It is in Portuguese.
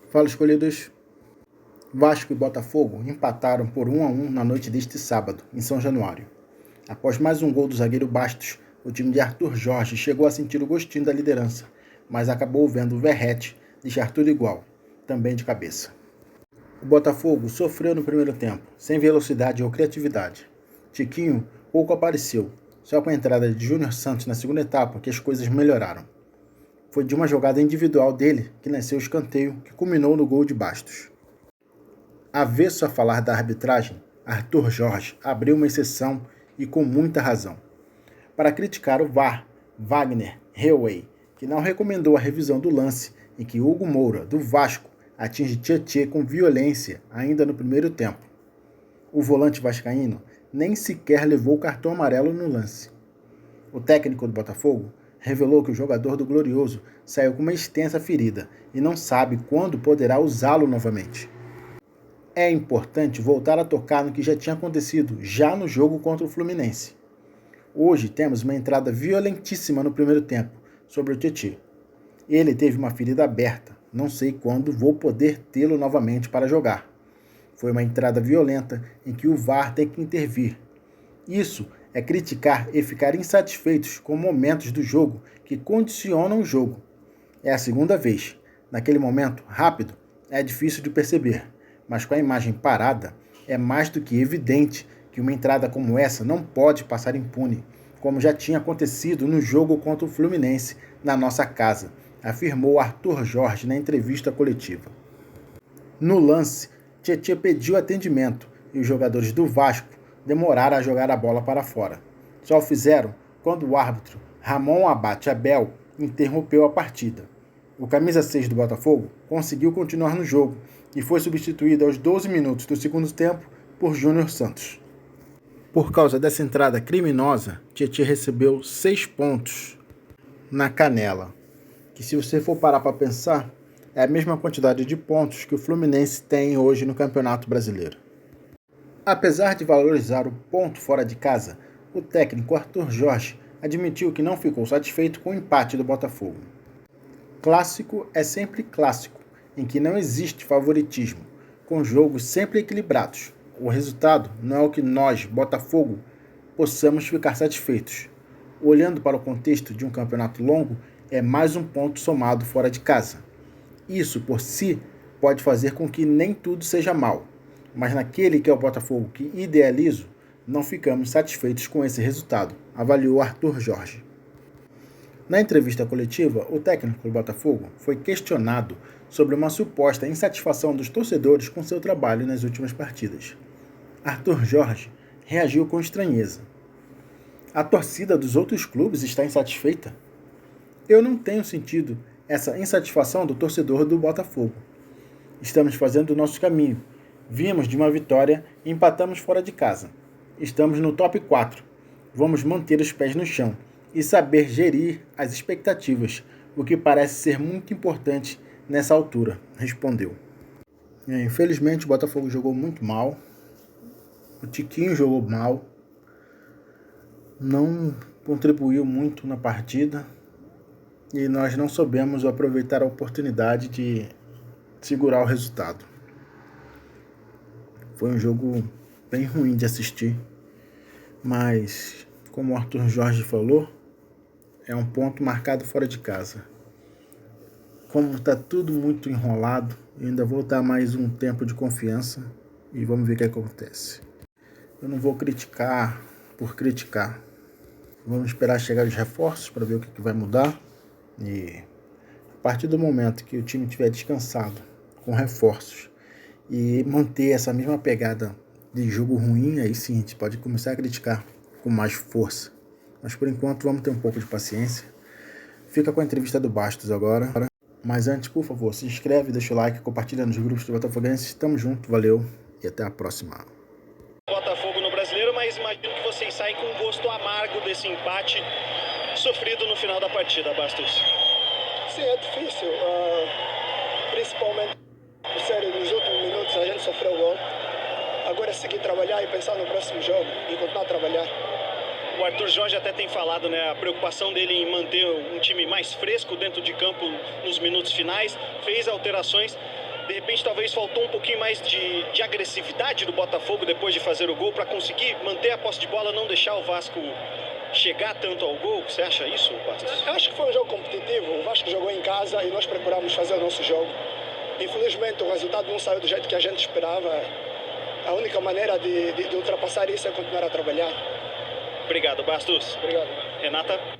Fala, escolhidos. Vasco e Botafogo empataram por 1-1 na noite deste sábado, em São Januário. Após mais um gol do zagueiro Bastos, o time de Arthur Jorge chegou a sentir o gostinho da liderança, mas acabou vendo o Verratti deixar tudo igual, também de cabeça. O Botafogo sofreu no primeiro tempo, sem velocidade ou criatividade. Tiquinho pouco apareceu, só com a entrada de Júnior Santos na segunda etapa que as coisas melhoraram. Foi de uma jogada individual dele que nasceu o escanteio que culminou no gol de Bastos. Avesso a falar da arbitragem, Arthur Jorge abriu uma exceção e com muita razão. Para criticar o VAR, Wagner Heuwey, que não recomendou a revisão do lance em que Hugo Moura, do Vasco, atinge Tietê com violência ainda no primeiro tempo. O volante vascaíno nem sequer levou o cartão amarelo no lance. O técnico do Botafogo revelou que o jogador do Glorioso saiu com uma extensa ferida e não sabe quando poderá usá-lo novamente. É importante voltar a tocar no que já tinha acontecido já no jogo contra o Fluminense. Hoje temos uma entrada violentíssima no primeiro tempo sobre o Tietê. Ele teve uma ferida aberta, não sei quando vou poder tê-lo novamente para jogar. Foi uma entrada violenta em que o VAR tem que intervir. Isso é criticar e ficar insatisfeitos com momentos do jogo que condicionam o jogo. É a segunda vez. Naquele momento, rápido, é difícil de perceber, mas com a imagem parada, é mais do que evidente que uma entrada como essa não pode passar impune, como já tinha acontecido no jogo contra o Fluminense na nossa casa, afirmou Arthur Jorge na entrevista coletiva. No lance, Tietê pediu atendimento e os jogadores do Vasco demoraram a jogar a bola para fora. Só o fizeram quando o árbitro Ramon Abate Abel interrompeu a partida. O camisa 6 do Botafogo conseguiu continuar no jogo e foi substituído aos 12 minutos do segundo tempo por Júnior Santos. Por causa dessa entrada criminosa, Tietê recebeu 6 pontos na canela, que se você for parar para pensar, é a mesma quantidade de pontos que o Fluminense tem hoje no Campeonato Brasileiro. Apesar de valorizar o ponto fora de casa, o técnico Arthur Jorge admitiu que não ficou satisfeito com o empate do Botafogo. Clássico é sempre clássico, em que não existe favoritismo, com jogos sempre equilibrados. O resultado não é o que nós, Botafogo, possamos ficar satisfeitos. Olhando para o contexto de um campeonato longo, é mais um ponto somado fora de casa. Isso, por si, pode fazer com que nem tudo seja mal, mas naquele que é o Botafogo que idealizo, não ficamos satisfeitos com esse resultado, avaliou Arthur Jorge. Na entrevista coletiva, o técnico do Botafogo foi questionado sobre uma suposta insatisfação dos torcedores com seu trabalho nas últimas partidas. Arthur Jorge reagiu com estranheza. A torcida dos outros clubes está insatisfeita? Eu não tenho sentido essa insatisfação do torcedor do Botafogo. Estamos fazendo o nosso caminho. Vimos de uma vitória e empatamos fora de casa. Estamos no top 4. Vamos manter os pés no chão e saber gerir as expectativas, o que parece ser muito importante nessa altura, respondeu. Infelizmente o Botafogo jogou muito mal. O Tiquinho jogou mal. Não contribuiu muito na partida. E nós não soubemos aproveitar a oportunidade de segurar o resultado. Foi um jogo bem ruim de assistir, mas, como o Arthur Jorge falou, é um ponto marcado fora de casa. Como está tudo muito enrolado, ainda vou dar mais um tempo de confiança e vamos ver o que acontece. Eu não vou criticar por criticar. Vamos esperar chegar os reforços para ver o que vai mudar. E a partir do momento que o time estiver descansado, com reforços, e manter essa mesma pegada de jogo ruim, aí sim a gente pode começar a criticar com mais força. Mas por enquanto vamos ter um pouco de paciência. Fica com a entrevista do Bastos agora. Mas antes, por favor, se inscreve, deixa o like, compartilha nos grupos do Botafoguenses. Tamo junto, valeu e até a próxima. Botafogo no Brasileiro, mas imagino que vocês saem com um gosto amargo desse empate sofrido no final da partida, Bastos. Sim, é difícil, principalmente por ser nos últimos minutos a gente sofreu o gol. Agora é seguir trabalhar e pensar no próximo jogo e continuar a trabalhar. O Arthur Jorge até tem falado, né, a preocupação dele em manter um time mais fresco dentro de campo nos minutos finais, fez alterações. De repente, talvez faltou um pouquinho mais de agressividade do Botafogo depois de fazer o gol para conseguir manter a posse de bola, não deixar o Vasco chegar tanto ao gol. Você acha isso, Bastos? Eu acho que foi um jogo competitivo. O Vasco jogou em casa e nós procuramos fazer o nosso jogo. Infelizmente, o resultado não saiu do jeito que a gente esperava. A única maneira de ultrapassar isso é continuar a trabalhar. Obrigado, Bastos. Obrigado. Renata?